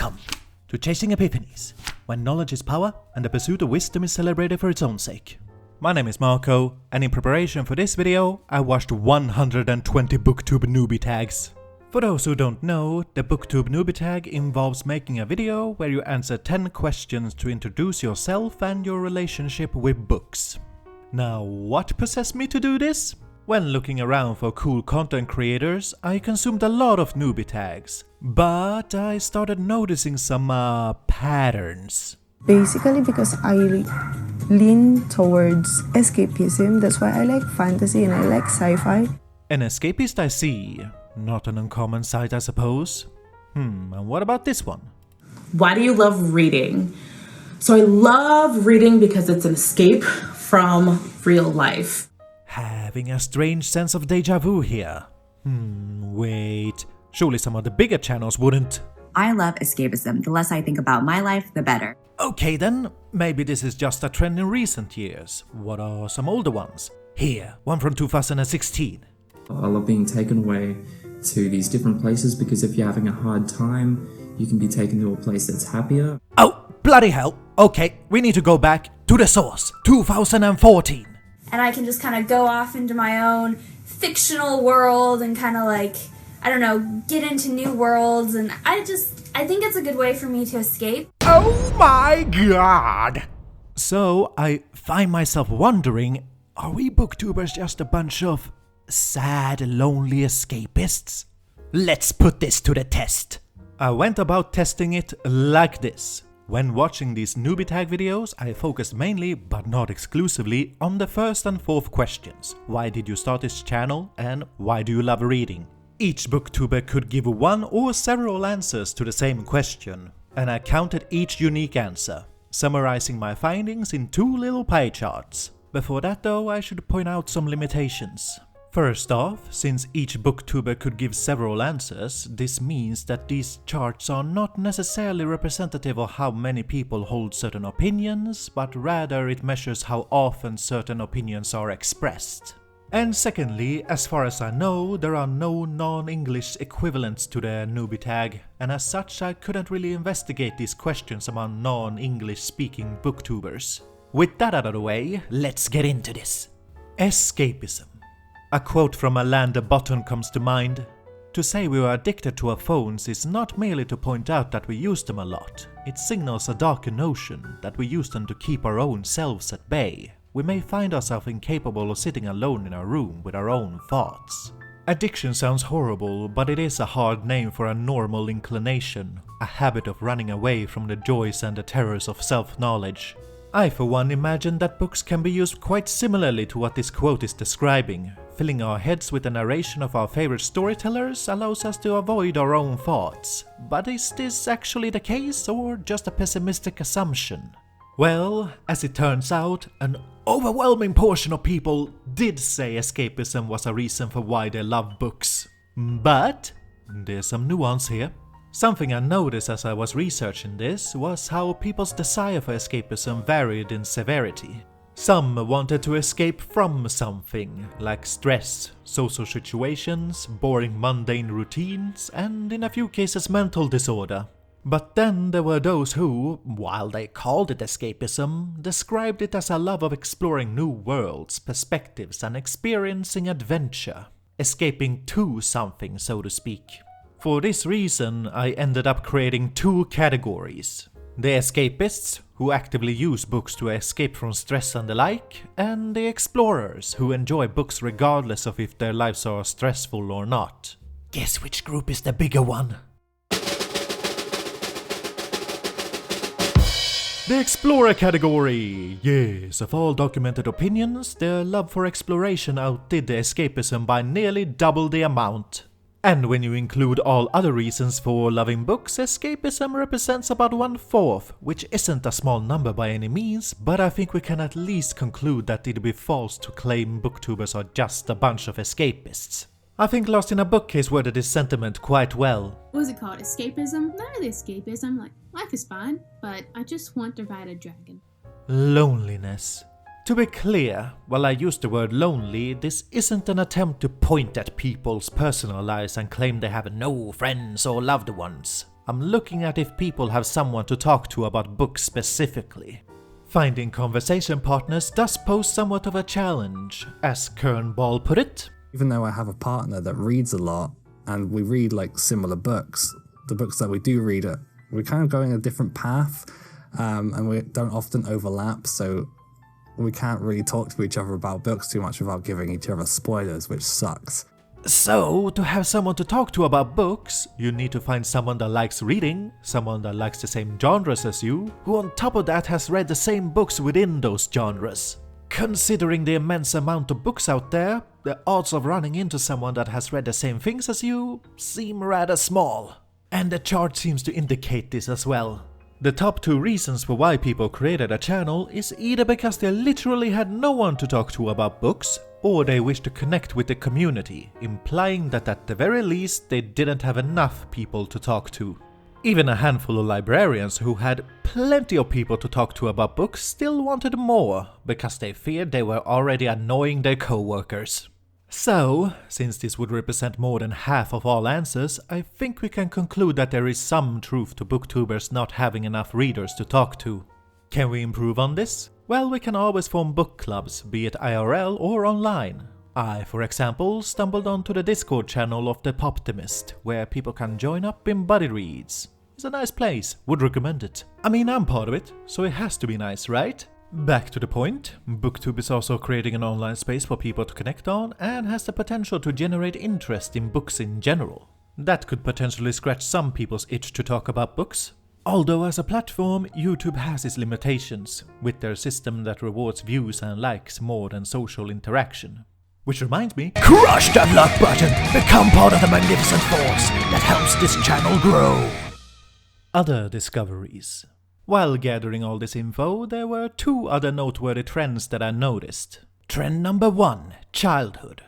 Welcome to Chasing Epiphanies, when knowledge is power and the pursuit of wisdom is celebrated for its own sake. My name is Marco, and in preparation for this video, I watched 120 Booktube Newbie tags. For those who don't know, the Booktube Newbie tag involves making a video where you answer 10 questions to introduce yourself and your relationship with books. Now, what possessed me to do this? When looking around for cool content creators, I consumed a lot of newbie tags, but I started noticing some patterns. Basically because I lean towards escapism, that's why I like fantasy and I like sci-fi. An escapist I see, not an uncommon sight I suppose. And what about this one? Why do you love reading? So I love reading because it's an escape from real life. Having a strange sense of deja vu here. Wait, surely some of the bigger channels wouldn't. I love escapism. The less I think about my life, the better. Okay then, maybe this is just a trend in recent years. What are some older ones? Here, one from 2016. I love being taken away to these different places because if you're having a hard time, you can be taken to a place that's happier. Oh, bloody hell. Okay, we need to go back to the source, 2014. And I can just kind of go off into my own fictional world and kind of like, I don't know, get into new worlds. And I think it's a good way for me to escape. Oh my god! So I find myself wondering, are we booktubers just a bunch of sad, lonely escapists? Let's put this to the test. I went about testing it like this. When watching these newbie tag videos, I focused mainly, but not exclusively, on the first and fourth questions. Why did you start this channel? And why do you love reading? Each booktuber could give one or several answers to the same question, and I counted each unique answer, summarizing my findings in 2 little pie charts. Before that though, I should point out some limitations. First off, since each booktuber could give several answers, this means that these charts are not necessarily representative of how many people hold certain opinions, but rather it measures how often certain opinions are expressed. And secondly, as far as I know, there are no non-English equivalents to the newbie tag, and as such I couldn't really investigate these questions among non-English speaking booktubers. With that out of the way, let's get into this. Escapism. A quote from Alain de Botton comes to mind. To say we are addicted to our phones is not merely to point out that we use them a lot. It signals a darker notion that we use them to keep our own selves at bay. We may find ourselves incapable of sitting alone in our room with our own thoughts. Addiction sounds horrible, but it is a hard name for a normal inclination, a habit of running away from the joys and the terrors of self-knowledge. I for one imagine that books can be used quite similarly to what this quote is describing. Filling our heads with the narration of our favorite storytellers allows us to avoid our own thoughts. But is this actually the case or just a pessimistic assumption? Well, as it turns out, an overwhelming portion of people did say escapism was a reason for why they love books. But there's some nuance here. Something I noticed as I was researching this was how people's desire for escapism varied in severity. Some wanted to escape from something, like stress, social situations, boring mundane routines, and in a few cases mental disorder. But then there were those who, while they called it escapism, described it as a love of exploring new worlds, perspectives, and experiencing adventure. Escaping to something, so to speak. For this reason, I ended up creating 2 categories. The escapists, who actively use books to escape from stress and the like, and the explorers, who enjoy books regardless of if their lives are stressful or not. Guess which group is the bigger one? The Explorer category! Yes, of all documented opinions, their love for exploration outdid the escapism by nearly double the amount. And when you include all other reasons for loving books, escapism represents about 1/4, which isn't a small number by any means, but I think we can at least conclude that it'd be false to claim booktubers are just a bunch of escapists. I think Lost in a Bookcase worded this sentiment quite well. What was it called? Escapism? Not really escapism, like, life is fine, but I just want to ride a dragon. Loneliness. To be clear, while I use the word lonely, this isn't an attempt to point at people's personal lives and claim they have no friends or loved ones. I'm looking at if people have someone to talk to about books specifically. Finding conversation partners does pose somewhat of a challenge, as Kernball put it. Even though I have a partner that reads a lot and we read like similar books, the books that we do read, we're kind of going a different path and we don't often overlap, so we can't really talk to each other about books too much without giving each other spoilers, which sucks. So, to have someone to talk to about books, you need to find someone that likes reading, someone that likes the same genres as you, who on top of that has read the same books within those genres. Considering the immense amount of books out there, the odds of running into someone that has read the same things as you seem rather small. And the chart seems to indicate this as well. The top 2 reasons for why people created a channel is either because they literally had no one to talk to about books, or they wish to connect with the community, implying that at the very least they didn't have enough people to talk to. Even a handful of librarians who had plenty of people to talk to about books still wanted more, because they feared they were already annoying their co-workers. So, since this would represent more than half of all answers, I think we can conclude that there is some truth to booktubers not having enough readers to talk to. Can we improve on this? Well, we can always form book clubs, be it IRL or online. I, for example, stumbled onto the Discord channel of the Poptimist, where people can join up in buddy reads. It's a nice place, would recommend it. I mean, I'm part of it, so it has to be nice, right? Back to the point, Booktube is also creating an online space for people to connect on and has the potential to generate interest in books in general. That could potentially scratch some people's itch to talk about books. Although as a platform, YouTube has its limitations, with their system that rewards views and likes more than social interaction. Which reminds me, crush that like button! Become part of the magnificent force that helps this channel grow! Other discoveries. While gathering all this info, there were 2 other noteworthy trends that I noticed. Trend number 1, childhood.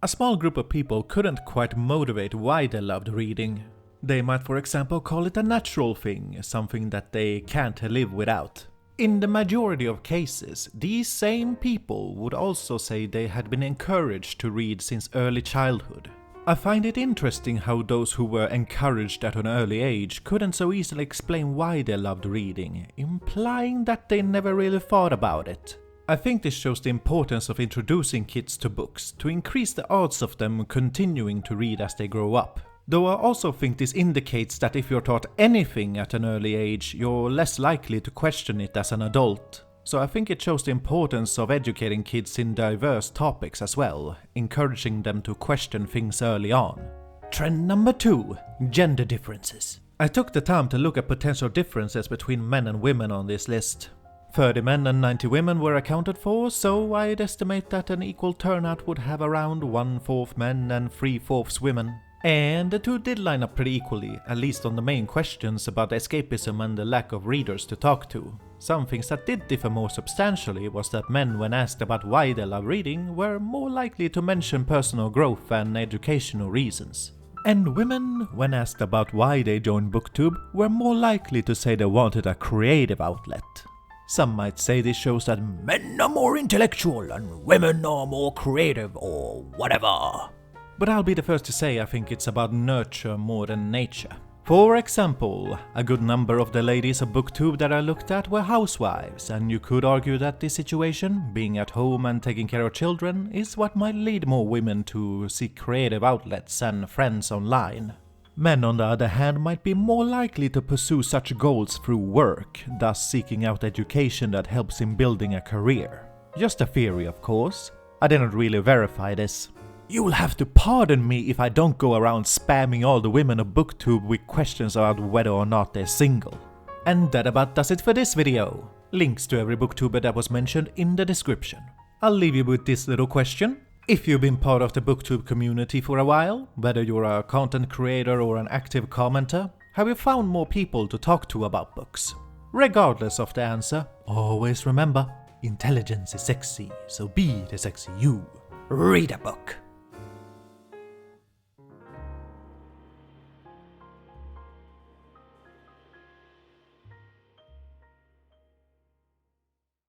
A small group of people couldn't quite motivate why they loved reading. They might, for example, call it a natural thing, something that they can't live without. In the majority of cases, these same people would also say they had been encouraged to read since early childhood. I find it interesting how those who were encouraged at an early age couldn't so easily explain why they loved reading, implying that they never really thought about it. I think this shows the importance of introducing kids to books, to increase the odds of them continuing to read as they grow up. Though I also think this indicates that if you're taught anything at an early age, you're less likely to question it as an adult. So I think it shows the importance of educating kids in diverse topics as well, encouraging them to question things early on. Trend number 2, gender differences. I took the time to look at potential differences between men and women on this list. 30 men and 90 women were accounted for, so I'd estimate that an equal turnout would have around 1/4 men and 3/4 women. And the 2 did line up pretty equally, at least on the main questions about escapism and the lack of readers to talk to. Some things that did differ more substantially was that men, when asked about why they love reading, were more likely to mention personal growth and educational reasons. And women, when asked about why they joined Booktube, were more likely to say they wanted a creative outlet. Some might say this shows that men are more intellectual and women are more creative or whatever. But I'll be the first to say I think it's about nurture more than nature. For example, a good number of the ladies of Booktube that I looked at were housewives, and you could argue that this situation, being at home and taking care of children, is what might lead more women to seek creative outlets and friends online. Men, on the other hand, might be more likely to pursue such goals through work, thus seeking out education that helps in building a career. Just a theory, of course. I didn't really verify this. You'll have to pardon me if I don't go around spamming all the women of Booktube with questions about whether or not they're single. And that about does it for this video. Links to every booktuber that was mentioned in the description. I'll leave you with this little question. If you've been part of the Booktube community for a while, whether you're a content creator or an active commenter, have you found more people to talk to about books? Regardless of the answer, always remember, intelligence is sexy, so be the sexy you. Read a book.